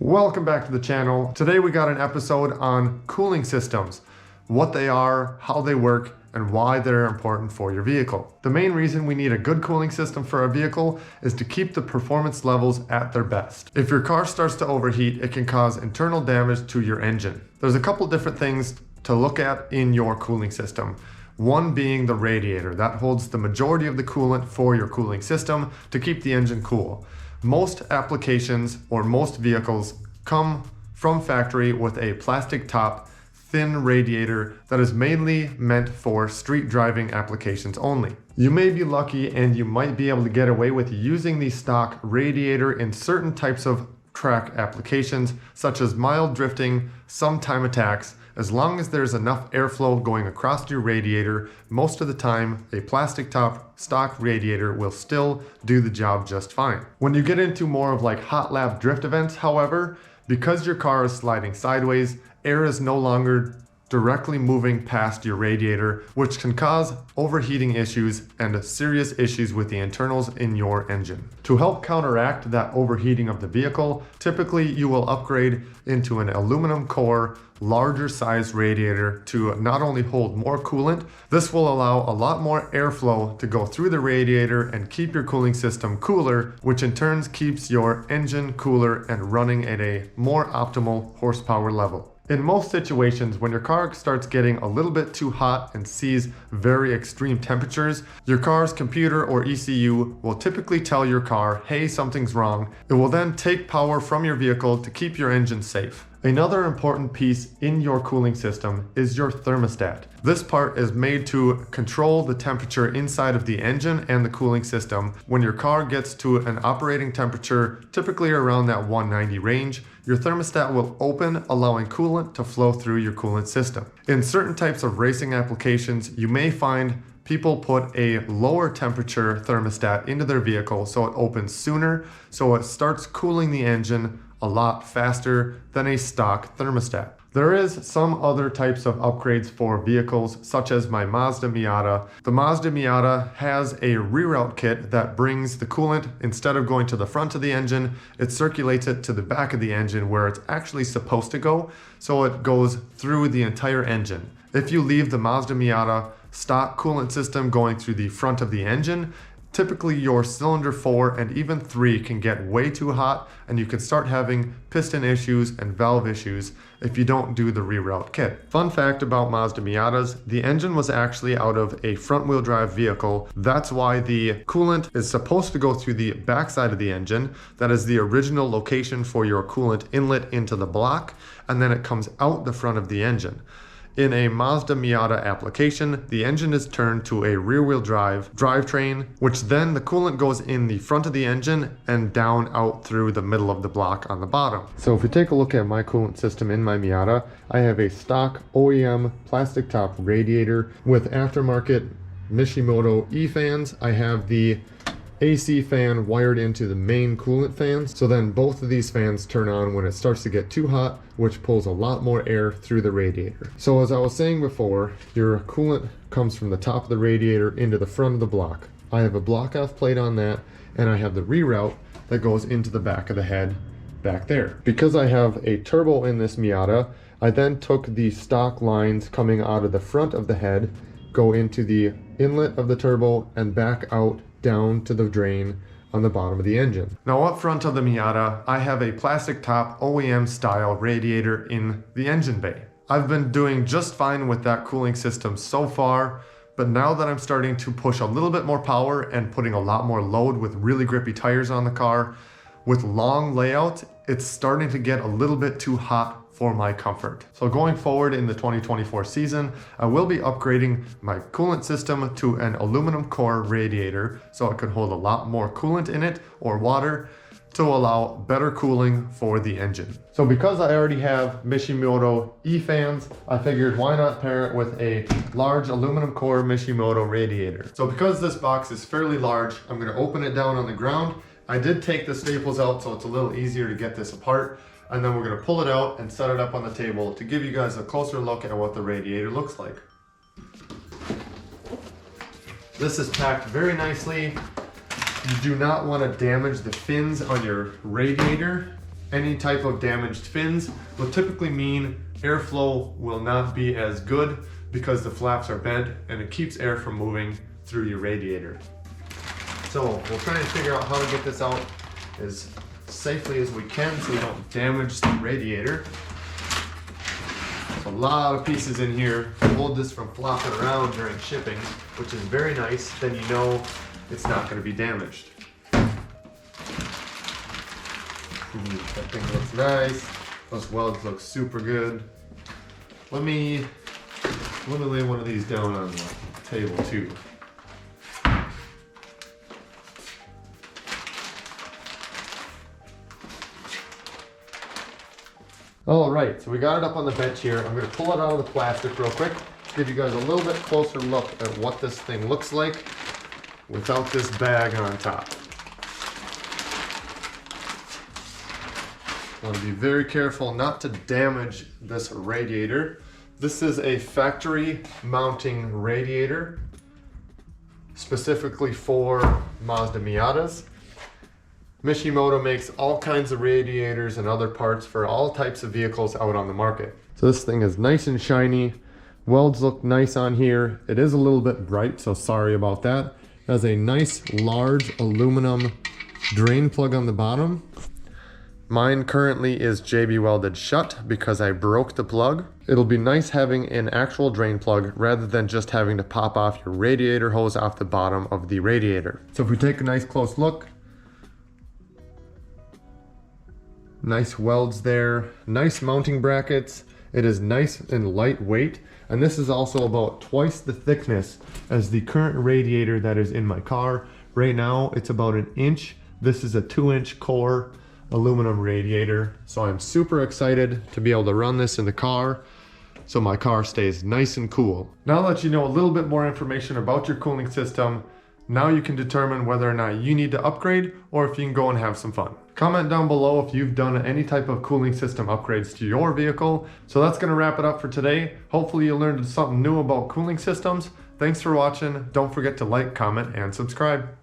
Welcome back to the channel. Today we got an episode on cooling systems, what they are, how they work, and why they're important for your vehicle. The main reason we need a good cooling system for our vehicle is to keep the performance levels at their best. If your car starts to overheat, it can cause internal damage to your engine. There's a couple different things to look at in your cooling system. One being the radiator. That holds the majority of the coolant for your cooling system to keep the engine cool. Most applications or most vehicles come from factory with a plastic top, thin radiator that is mainly meant for street driving applications only. You may be lucky and you might be able to get away with using the stock radiator in certain types of track applications, such as mild drifting, some time attacks. As long as there's enough airflow going across your radiator, most of the time a plastic top stock radiator will still do the job just fine. When you get into more of like hot lap drift events, however, because your car is sliding sideways, air is no longer directly moving past your radiator, which can cause overheating issues and serious issues with the internals in your engine. To help counteract that overheating of the vehicle, typically you will upgrade into an aluminum core, larger size radiator to not only hold more coolant, this will allow a lot more airflow to go through the radiator and keep your cooling system cooler, which in turn keeps your engine cooler and running at a more optimal horsepower level. In most situations, when your car starts getting a little bit too hot and sees very extreme temperatures, your car's computer or ECU will typically tell your car, hey, something's wrong. It will then take power from your vehicle to keep your engine safe. Another important piece in your cooling system is your thermostat. This part is made to control the temperature inside of the engine and the cooling system. When your car gets to an operating temperature, typically around that 190 range, your thermostat will open, allowing coolant to flow through your coolant system. In certain types of racing applications, you may find people put a lower temperature thermostat into their vehicle so it opens sooner, so it starts cooling the engine a lot faster than a stock thermostat. There is some other types of upgrades for vehicles, such as my Mazda Miata. The Mazda Miata has a reroute kit that brings the coolant, instead of going to the front of the engine, it circulates it to the back of the engine where it's actually supposed to go, so it goes through the entire engine. If you leave the Mazda Miata stock coolant system going through the front of the engine, typically your cylinder 4 and even 3 can get way too hot and you can start having piston issues and valve issues if you don't do the reroute kit. Fun fact about Mazda Miatas, the engine was actually out of a front wheel drive vehicle. That's why the coolant is supposed to go through the backside of the engine. That is the original location for your coolant inlet into the block, and then it comes out the front of the engine. In a Mazda Miata application, the engine is turned to a rear-wheel drive drivetrain, which then the coolant goes in the front of the engine and down out through the middle of the block on the bottom. So if we take a look at my coolant system in my Miata, I have a stock OEM plastic top radiator with aftermarket Miata E-fans. I have the AC fan wired into the main coolant fans, so then both of these fans turn on when it starts to get too hot, which pulls a lot more air through the radiator. So as I was saying before, your coolant comes from the top of the radiator into the front of the block. I have a block off plate on that, and I have the reroute that goes into the back of the head back there. Because I have a turbo in this Miata, I then took the stock lines coming out of the front of the head, go into the inlet of the turbo, and back out down to the drain on the bottom of the engine. Now up front of the Miata, I have a plastic top OEM style radiator in the engine bay. I've been doing just fine with that cooling system so far, but now that I'm starting to push a little bit more power and putting a lot more load with really grippy tires on the car, with long layout, it's starting to get a little bit too hot for my comfort. So going forward in the 2024 season, I will be upgrading my coolant system to an aluminum core radiator so it could hold a lot more coolant in it or water to allow better cooling for the engine. So because I already have Miata E-fans, I figured why not pair it with a large aluminum core Miata radiator. So because this box is fairly large, I'm gonna open it down on the ground. I did take the staples out so it's a little easier to get this apart. And then we're going to pull it out and set it up on the table to give you guys a closer look at what the radiator looks like. This is packed very nicely. You do not want to damage the fins on your radiator any type of damaged fins will typically mean airflow will not be as good because the flaps are bent and it keeps air from moving through your radiator. So we'll try and figure out how to get this out as safely as we can so we don't damage the radiator. There's a lot of pieces in here to hold this from flopping around during shipping, which is very nice. Then you know it's not going to be damaged. That thing looks nice. Those welds look super good. Let me lay one of these down on the table too. All right, so we got it up on the bench here. I'm gonna pull it out of the plastic real quick to give you guys a little bit closer look at what this thing looks like without this bag on top. I want to be very careful not to damage this radiator. This is a factory mounting radiator specifically for Mazda Miatas. Mishimoto makes all kinds of radiators and other parts for all types of vehicles out on the market. So this thing is nice and shiny. Welds look nice on here. It is a little bit bright, so sorry about that. It has a nice large aluminum drain plug on the bottom. Mine currently is JB welded shut because I broke the plug. It'll be nice having an actual drain plug rather than just having to pop off your radiator hose off the bottom of the radiator. So if we take a nice close look, nice welds there, nice mounting brackets. It is nice and lightweight, and this is also about twice the thickness as the current radiator that is in my car. Right now it's about 1 inch. This is a 2-inch core aluminum radiator, so I'm super excited to be able to run this in the car so my car stays nice and cool. Now that you know a little bit more information about your cooling system, now you can determine whether or not you need to upgrade or if you can go and have some fun. Comment down below if you've done any type of cooling system upgrades to your vehicle. So that's going to wrap it up for today. Hopefully you learned something new about cooling systems. Thanks for watching. Don't forget to like, comment, and subscribe.